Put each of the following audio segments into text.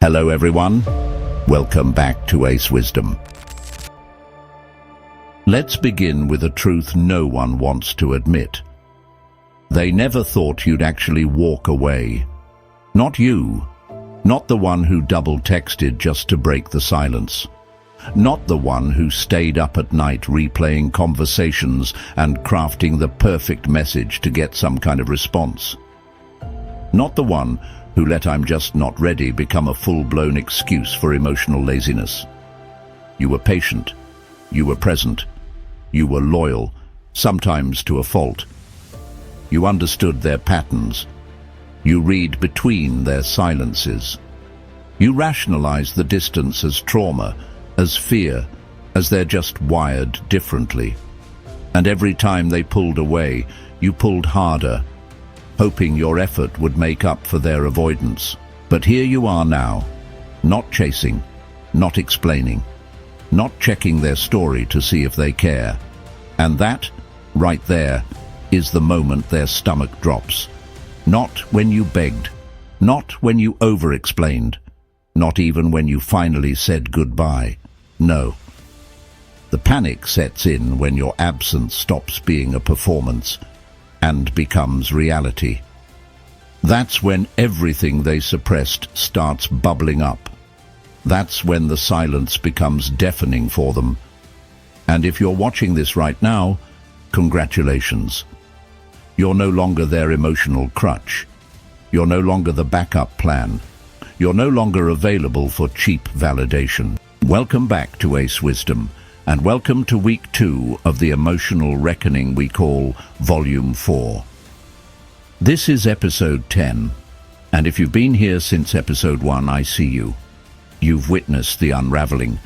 Hello everyone, welcome back to Ace Wisdom. Let's begin with a truth no one wants to admit. They never thought you'd actually walk away. Not you. Not the one who double-texted just to break the silence. Not the one who stayed up at night replaying conversations and crafting the perfect message to get some kind of response. Not the one who let "I'm just not ready" become a full-blown excuse for emotional laziness. You were patient. You were present. You were loyal, sometimes to a fault. You understood their patterns. You read between their silences. You rationalize the distance as trauma, as fear, as they're just wired differently. And every time they pulled away, you pulled harder, hoping your effort would make up for their avoidance. But here you are now, not chasing, not explaining, not checking their story to see if they care. And that, right there, is the moment their stomach drops. Not when you begged, not when you over-explained, not even when you finally said goodbye. No. The panic sets in when your absence stops being a performance and becomes reality. That's when everything they suppressed starts bubbling up. That's when the silence becomes deafening for them. And if you're watching this right now, congratulations. You're no longer their emotional crutch. You're no longer the backup plan. You're no longer available for cheap validation. Welcome back to Ace Wisdom, and welcome to week 2 of the emotional reckoning we call Volume 4. This is episode 10, and if you've been here since episode 1, I see you. You've witnessed the unraveling.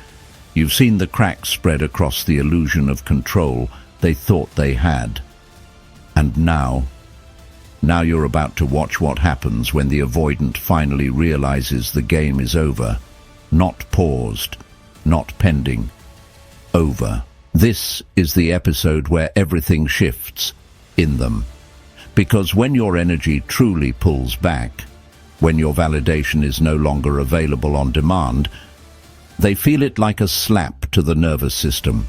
You've seen the cracks spread across the illusion of control they thought they had. And now you're about to watch what happens when the avoidant finally realizes the game is over. Not paused, not pending. Over. This is the episode where everything shifts in them. Because when your energy truly pulls back, when your validation is no longer available on demand, they feel it like a slap to the nervous system.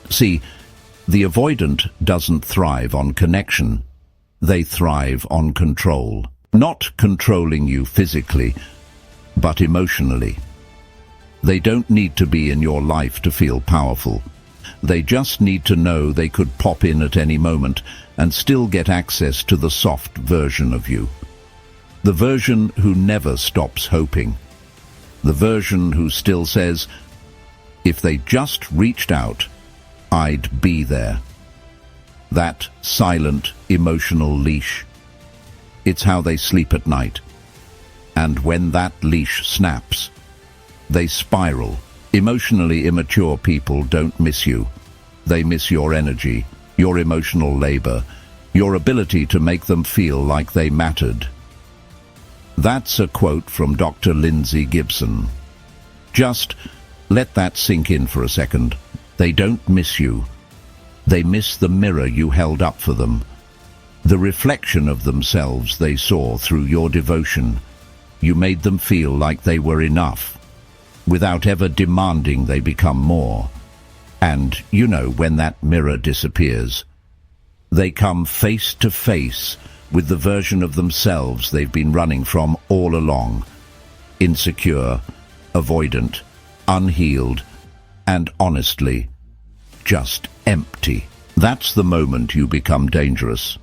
See, the avoidant doesn't thrive on connection. They thrive on control. Not controlling you physically, but emotionally. They don't need to be in your life to feel powerful. They just need to know they could pop in at any moment and still get access to the soft version of you. The version who never stops hoping. The version who still says, if they just reached out, I'd be there. That silent, emotional leash. It's how they sleep at night. And when that leash snaps, they spiral. Emotionally immature people don't miss you. They miss your energy, your emotional labor, your ability to make them feel like they mattered. That's a quote from Dr. Lindsay Gibson. Just let that sink in for a second. They don't miss you. They miss the mirror you held up for them, the reflection of themselves they saw through your devotion. You made them feel like they were enough, without ever demanding they become more. And, you know, when that mirror disappears, they come face to face with the version of themselves they've been running from all along. Insecure, avoidant, unhealed, and honestly, just empty. That's the moment you become dangerous.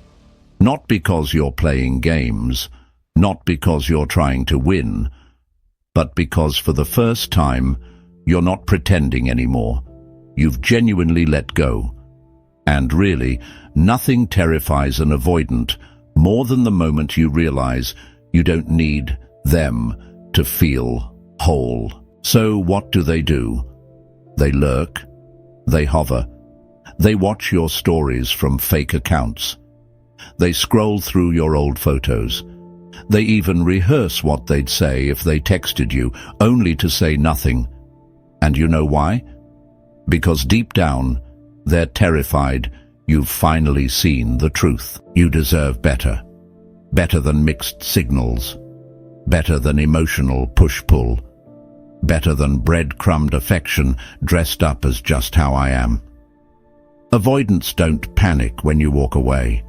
Not because you're playing games, not because you're trying to win, but because for the first time, you're not pretending anymore. You've genuinely let go. And really, nothing terrifies an avoidant more than the moment you realize you don't need them to feel whole. So what do? They lurk. They hover. They watch your stories from fake accounts. They scroll through your old photos. They even rehearse what they'd say if they texted you, only to say nothing. And you know why? Because deep down, they're terrified you've finally seen the truth. You deserve better. Better than mixed signals. better than emotional push-pull, better than breadcrumbed affection dressed up as just how I am. Avoidants don't panic when you walk away.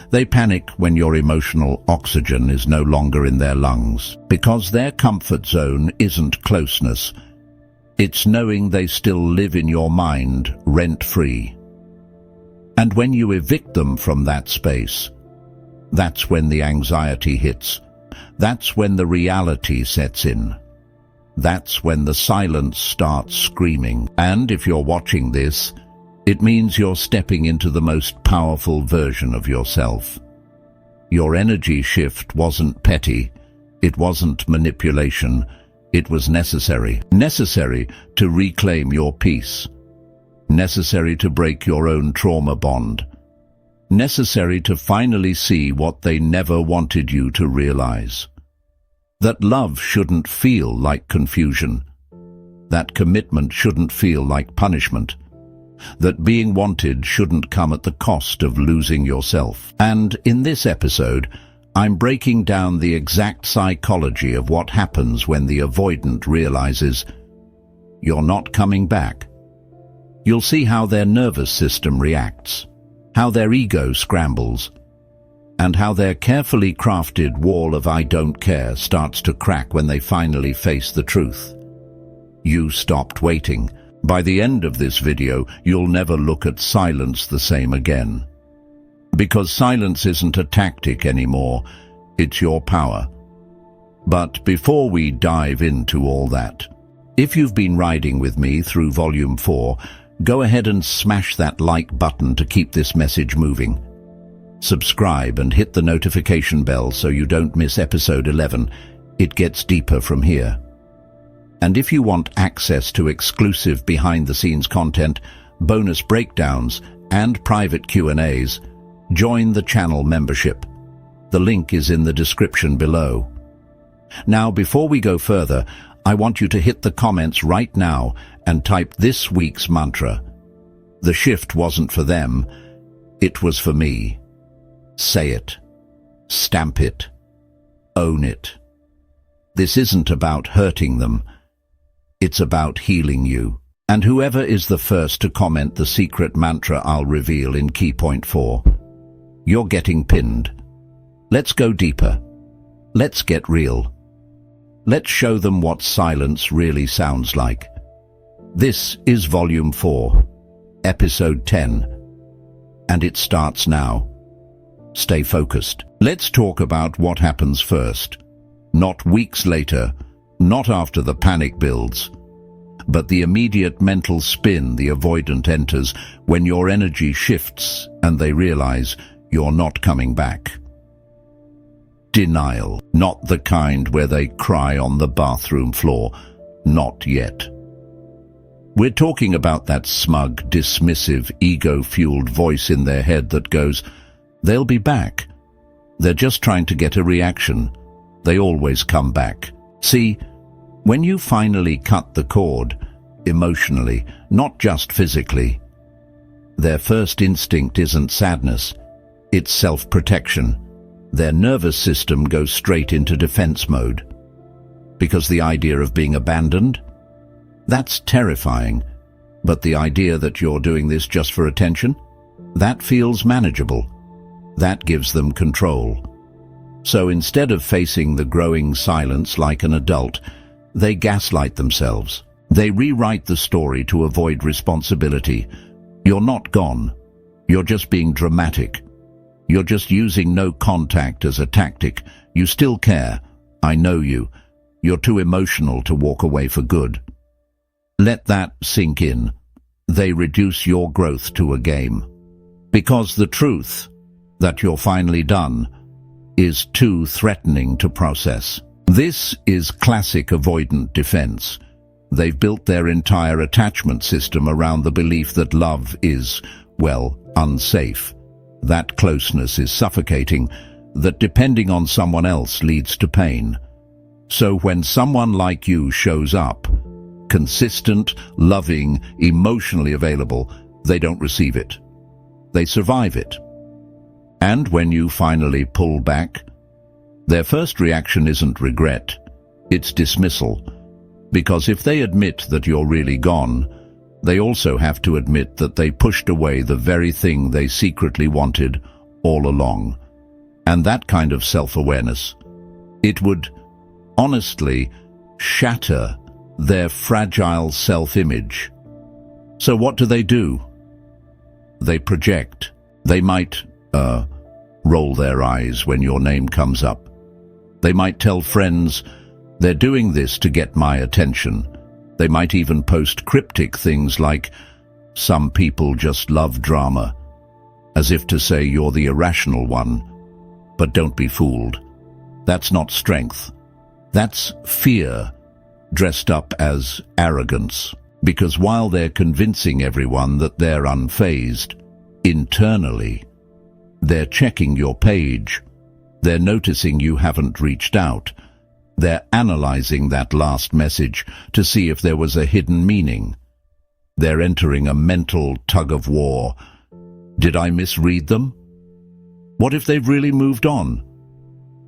They panic when your emotional oxygen is no longer in their lungs, because their comfort zone isn't closeness. It's knowing they still live in your mind, rent-free. And when you evict them from that space, that's when the anxiety hits. That's when the reality sets in. That's when the silence starts screaming. And if you're watching this, it means you're stepping into the most powerful version of yourself. Your energy shift wasn't petty. It wasn't manipulation. It was necessary. Necessary to reclaim your peace. Necessary to break your own trauma bond. Necessary to finally see what they never wanted you to realize. That love shouldn't feel like confusion. That commitment shouldn't feel like punishment. That being wanted shouldn't come at the cost of losing yourself. And in this episode, I'm breaking down the exact psychology of what happens when the avoidant realizes you're not coming back. You'll see how their nervous system reacts, how their ego scrambles, and how their carefully crafted wall of I don't care starts to crack when they finally face the truth. You stopped waiting. By the end of this video, you'll never look at silence the same again. Because silence isn't a tactic anymore, it's your power. But before we dive into all that, if you've been riding with me through Volume 4, go ahead and smash that like button to keep this message moving. Subscribe and hit the notification bell so you don't miss episode 11. It gets deeper from here. And if you want access to exclusive behind-the-scenes content, bonus breakdowns, and private Q&As, join the channel membership. The link is in the description below. Now, before we go further, I want you to hit the comments right now and type this week's mantra. The shift wasn't for them, it was for me. Say it. Stamp it. Own it. This isn't about hurting them. It's about healing you. And whoever is the first to comment the secret mantra I'll reveal in key point 4, you're getting pinned. Let's go deeper. Let's get real. Let's show them what silence really sounds like. This is Volume 4, Episode 10, and it starts now. Stay focused. Let's talk about what happens first. Not weeks later, not after the panic builds, but the immediate mental spin the avoidant enters when your energy shifts and they realize you're not coming back. Denial, not the kind where they cry on the bathroom floor, not yet. We're talking about that smug, dismissive, ego-fueled voice in their head that goes, they'll be back. They're just trying to get a reaction. They always come back. See, when you finally cut the cord, emotionally, not just physically, their first instinct isn't sadness, it's self-protection. Their nervous system goes straight into defense mode. Because the idea of being abandoned? That's terrifying. But the idea that you're doing this just for attention? That feels manageable. That gives them control. So instead of facing the growing silence like an adult, they gaslight themselves. They rewrite the story to avoid responsibility. You're not gone. You're just being dramatic. You're just using no contact as a tactic. You still care. I know you. You're too emotional to walk away for good. Let that sink in. They reduce your growth to a game. Because the truth, that you're finally done, is too threatening to process. This is classic avoidant defense. They've built their entire attachment system around the belief that love is, well, unsafe. That closeness is suffocating, that depending on someone else leads to pain. So when someone like you shows up, consistent, loving, emotionally available, they don't receive it. They survive it. And when you finally pull back, Their first reaction isn't regret, it's dismissal. Because if they admit that you're really gone, they also have to admit that they pushed away the very thing they secretly wanted all along. And that kind of self-awareness, it would, honestly, shatter their fragile self-image. So what do? They project. They might, roll their eyes when your name comes up. They might tell friends, they're doing this to get my attention. They might even post cryptic things like, some people just love drama, as if to say you're the irrational one. But don't be fooled. That's not strength. That's fear, dressed up as arrogance. Because while they're convincing everyone that they're unfazed, internally, they're checking your page. They're noticing you haven't reached out. They're analyzing that last message to see if there was a hidden meaning. They're entering a mental tug-of-war. Did I misread them? What if they've really moved on?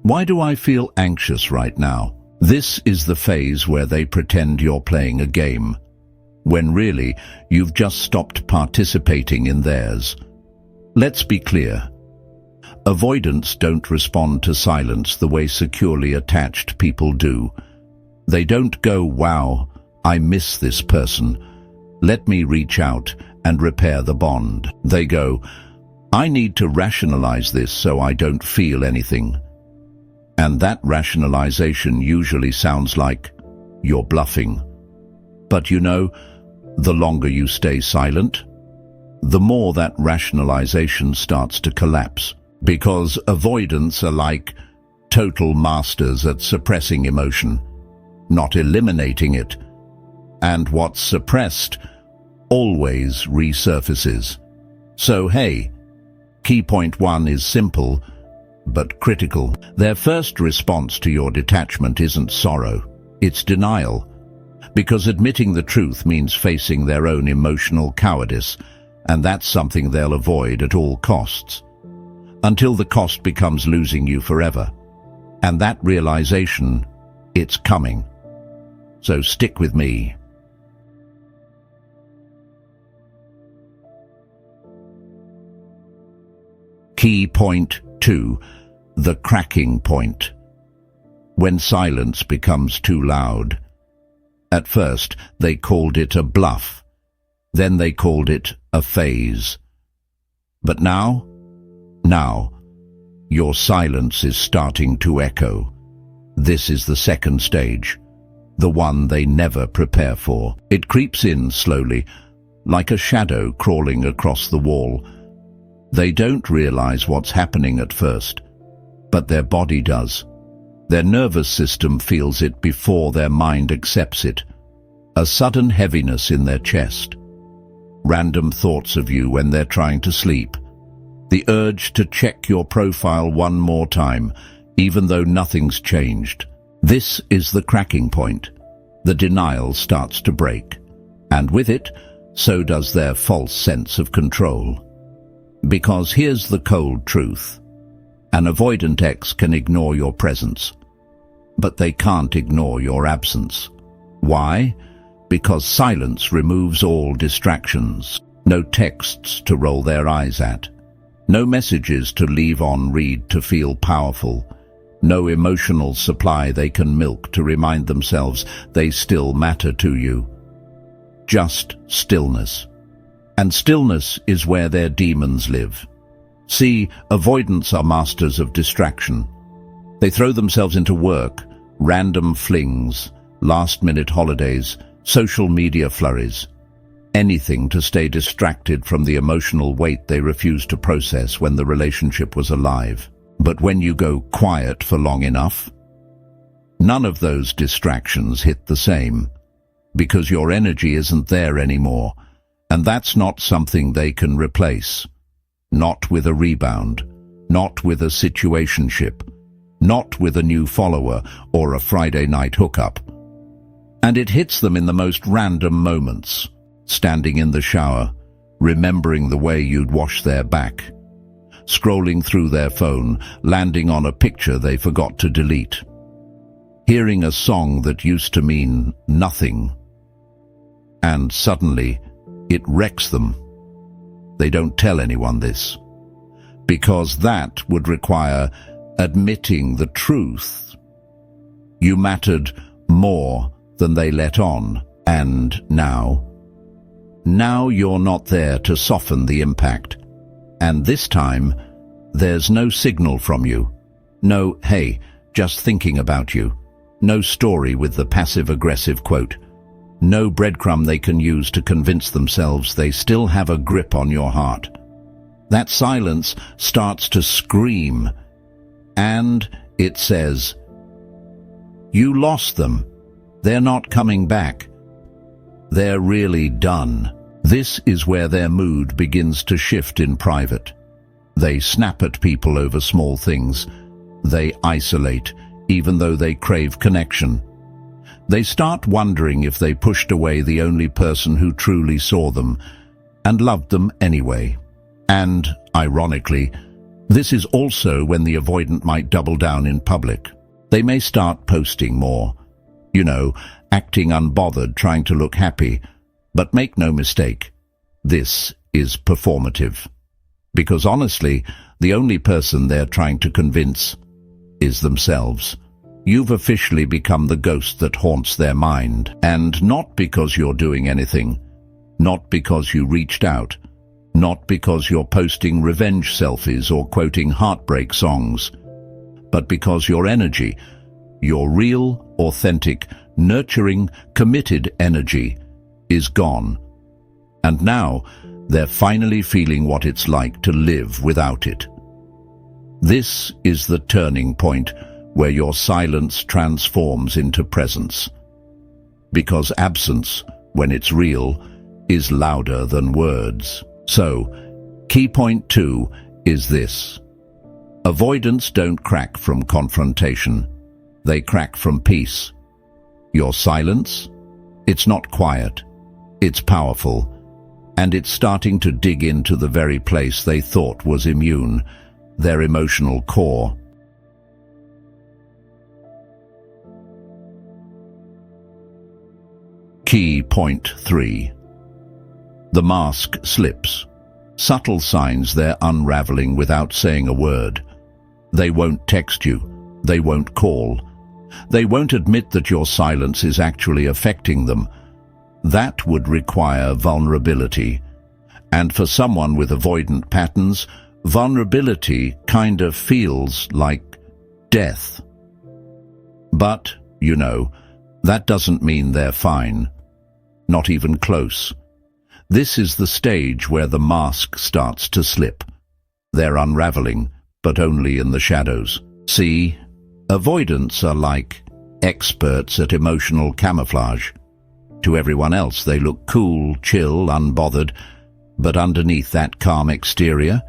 Why do I feel anxious right now? This is the phase where they pretend you're playing a game, when really you've just stopped participating in theirs. Let's be clear. Avoidants don't respond to silence the way securely attached people do. They don't go, wow, I miss this person. Let me reach out and repair the bond. They go, I need to rationalize this so I don't feel anything. And that rationalization usually sounds like, you're bluffing. But you know, the longer you stay silent, the more that rationalization starts to collapse. Because avoidants are like total masters at suppressing emotion, not eliminating it. And what's suppressed always resurfaces. So hey, key point 1 is simple, but critical. Their first response to your detachment isn't sorrow, it's denial. Because admitting the truth means facing their own emotional cowardice, and that's something they'll avoid at all costs. Until the cost becomes losing you forever. And that realization, it's coming. So stick with me. Key point 2, the cracking point. When silence becomes too loud. At first, they called it a bluff. Then they called it a phase. But now, your silence is starting to echo. This is the second stage, the one they never prepare for. It creeps in slowly, like a shadow crawling across the wall. They don't realize what's happening at first, but their body does. Their nervous system feels it before their mind accepts it. A sudden heaviness in their chest. Random thoughts of you when they're trying to sleep. The urge to check your profile one more time, even though nothing's changed. This is the cracking point. The denial starts to break. And with it, so does their false sense of control. Because here's the cold truth. An avoidant ex can ignore your presence, but they can't ignore your absence. Why? Because silence removes all distractions. No texts to roll their eyes at. No messages to leave on read to feel powerful. No emotional supply they can milk to remind themselves they still matter to you. Just stillness. And stillness is where their demons live. See, avoidants are masters of distraction. They throw themselves into work, random flings, last-minute holidays, social media flurries. Anything to stay distracted from the emotional weight they refused to process when the relationship was alive. But when you go quiet for long enough, none of those distractions hit the same, because your energy isn't there anymore, and that's not something they can replace. Not with a rebound, not with a situationship, not with a new follower or a Friday night hookup. And it hits them in the most random moments. Standing in the shower, remembering the way you'd wash their back. scrolling through their phone, landing on a picture they forgot to delete. Hearing a song that used to mean nothing, and suddenly it wrecks them. They don't tell anyone this, because that would require admitting the truth. You mattered more than they let on, and now you're not there to soften the impact. And this time, there's no signal from you. No, hey, just thinking about you. No story with the passive-aggressive quote. No breadcrumb they can use to convince themselves they still have a grip on your heart. That silence starts to scream, and it says, "You lost them. They're not coming back. They're really done." This is where their mood begins to shift in private. They snap at people over small things. They isolate, even though they crave connection. They start wondering if they pushed away the only person who truly saw them and loved them anyway. And, ironically, this is also when the avoidant might double down in public. They may start posting more, acting unbothered, trying to look happy. But make no mistake, this is performative. Because honestly, the only person they're trying to convince is themselves. You've officially become the ghost that haunts their mind. And not because you're doing anything, not because you reached out, not because you're posting revenge selfies or quoting heartbreak songs, but because your energy, your real, authentic, nurturing, committed energy is gone. And now they're finally feeling what it's like to live without it. This is the turning point where your silence transforms into presence. Because absence, when it's real, is louder than words. So, key point 2 is this. Avoidants don't crack from confrontation. They crack from peace. Your silence? It's not quiet. It's powerful. And it's starting to dig into the very place they thought was immune, their emotional core. Key point 3. The mask slips. Subtle signs they're unraveling without saying a word. They won't text you. They won't call. They won't admit that your silence is actually affecting them. That would require vulnerability. And for someone with avoidant patterns, vulnerability kind of feels like death. But, that doesn't mean they're fine. Not even close. This is the stage where the mask starts to slip. They're unraveling, but only in the shadows. See, avoidants are like experts at emotional camouflage. To everyone else, they look cool, chill, unbothered, but underneath that calm exterior,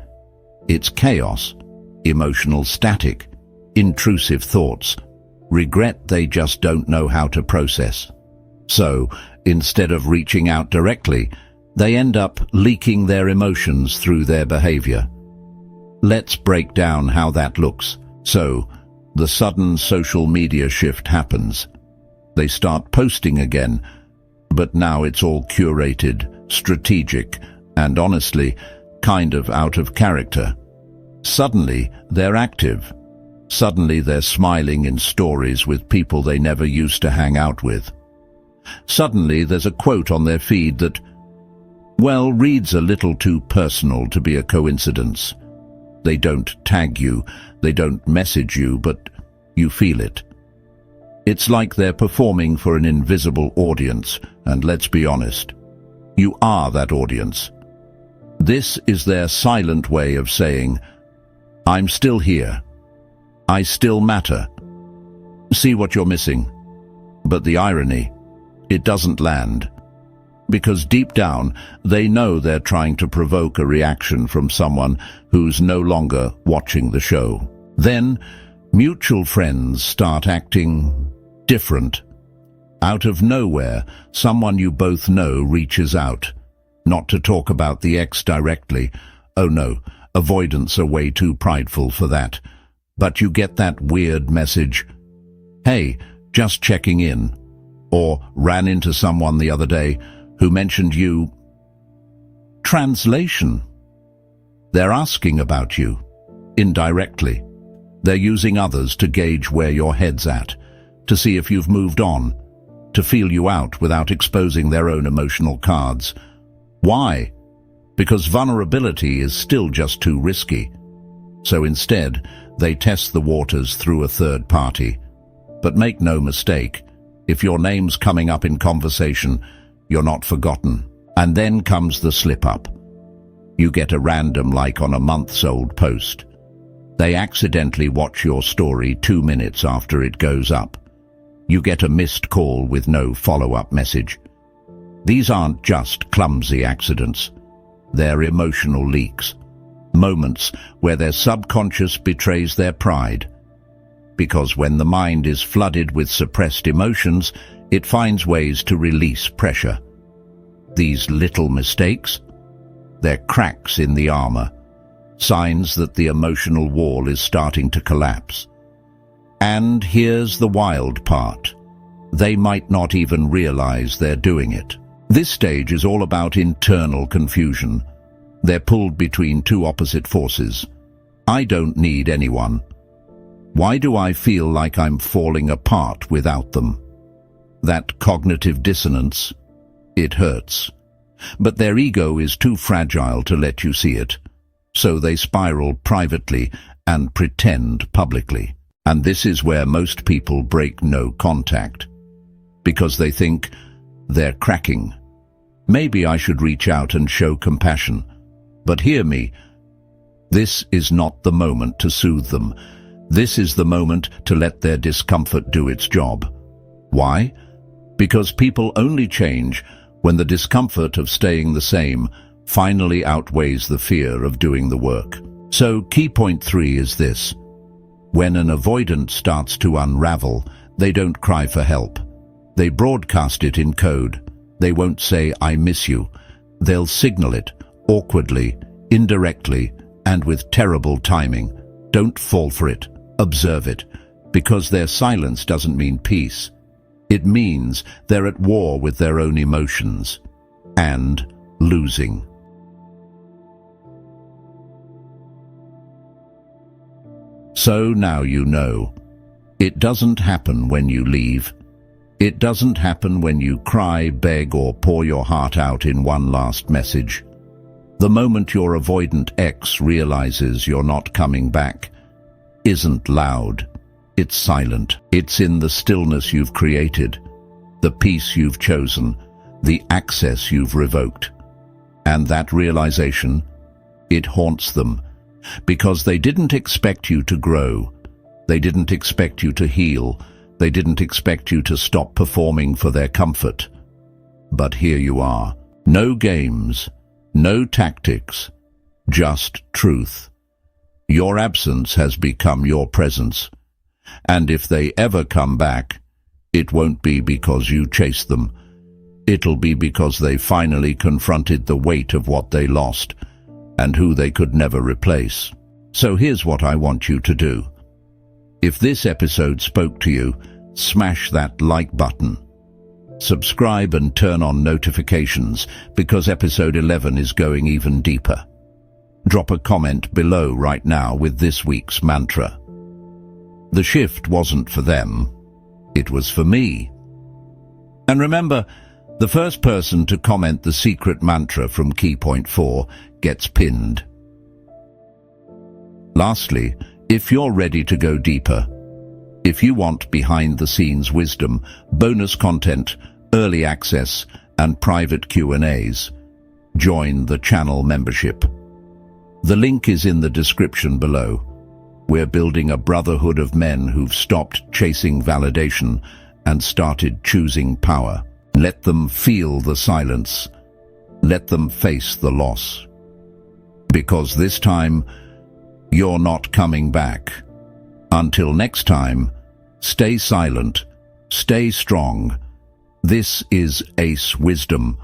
it's chaos, emotional static, intrusive thoughts, regret they just don't know how to process. So, instead of reaching out directly, they end up leaking their emotions through their behavior. Let's break down how that looks. So, the sudden social media shift happens. They start posting again, but now it's all curated, strategic, and honestly, kind of out of character. Suddenly, they're active. Suddenly, they're smiling in stories with people they never used to hang out with. Suddenly, there's a quote on their feed that, reads a little too personal to be a coincidence. They don't tag you, they don't message you, but you feel it. It's like they're performing for an invisible audience, and let's be honest, you are that audience. This is their silent way of saying, I'm still here. I still matter. See what you're missing. But the irony, it doesn't land. Because deep down, they know they're trying to provoke a reaction from someone who's no longer watching the show. Then, mutual friends start acting different. Out of nowhere, someone you both know reaches out. Not to talk about the ex directly. Oh no, Avoidants are way too prideful for that. But you get that weird message, "Hey, just checking in," or "Ran into someone the other day who mentioned you." Translation: they're asking about you, indirectly. They're using others to gauge where your head's at, to see if you've moved on, to feel you out without exposing their own emotional cards. Why? Because vulnerability is still just too risky. So instead, they test the waters through a third party. But make no mistake, if your name's coming up in conversation, you're not forgotten. And then comes the slip-up. You get a random like on a months-old post. They accidentally watch your story 2 minutes after it goes up. You get a missed call with no follow-up message. These aren't just clumsy accidents. They're emotional leaks. Moments where their subconscious betrays their pride. Because when the mind is flooded with suppressed emotions, it finds ways to release pressure. These little mistakes, they're cracks in the armor, signs that the emotional wall is starting to collapse. And here's the wild part. They might not even realize they're doing it. This stage is all about internal confusion. They're pulled between two opposite forces. I don't need anyone. Why do I feel like I'm falling apart without them? That cognitive dissonance, it hurts. But their ego is too fragile to let you see it. So they spiral privately and pretend publicly. And this is where most people break no contact. Because they think they're cracking. Maybe I should reach out and show compassion. But hear me, this is not the moment to soothe them. This is the moment to let their discomfort do its job. Why? Because people only change when the discomfort of staying the same finally outweighs the fear of doing the work. So key point 3 is this. When an avoidant starts to unravel, they don't cry for help. They broadcast it in code. They won't say, "I miss you." They'll signal it, awkwardly, indirectly, and with terrible timing. Don't fall for it. Observe it. Because their silence doesn't mean peace. It means they're at war with their own emotions. And losing. So now you know. It doesn't happen when you leave. It doesn't happen when you cry, beg, or pour your heart out in one last message. The moment your avoidant ex realizes you're not coming back isn't loud. It's silent. It's in the stillness you've created, the peace you've chosen, the access you've revoked. And that realization, it haunts them, because they didn't expect you to grow. They didn't expect you to heal. They didn't expect you to stop performing for their comfort. But here you are. No games, no tactics, just truth. Your absence has become your presence. And if they ever come back, it won't be because you chased them. It'll be because they finally confronted the weight of what they lost and who they could never replace. So here's what I want you to do. If this episode spoke to you, smash that like button. Subscribe and turn on notifications because episode 11 is going even deeper. Drop a comment below right now with this week's mantra. The shift wasn't for them, it was for me. And remember, the first person to comment the secret mantra from key point 4 gets pinned. Lastly, if you're ready to go deeper, if you want behind-the-scenes wisdom, bonus content, early access, and private Q&As, join the channel membership. The link is in the description below. We're building a brotherhood of men who've stopped chasing validation and started choosing power. Let them feel the silence. Let them face the loss. Because this time, you're not coming back. Until next time, stay silent, stay strong. This is Ace Wisdom.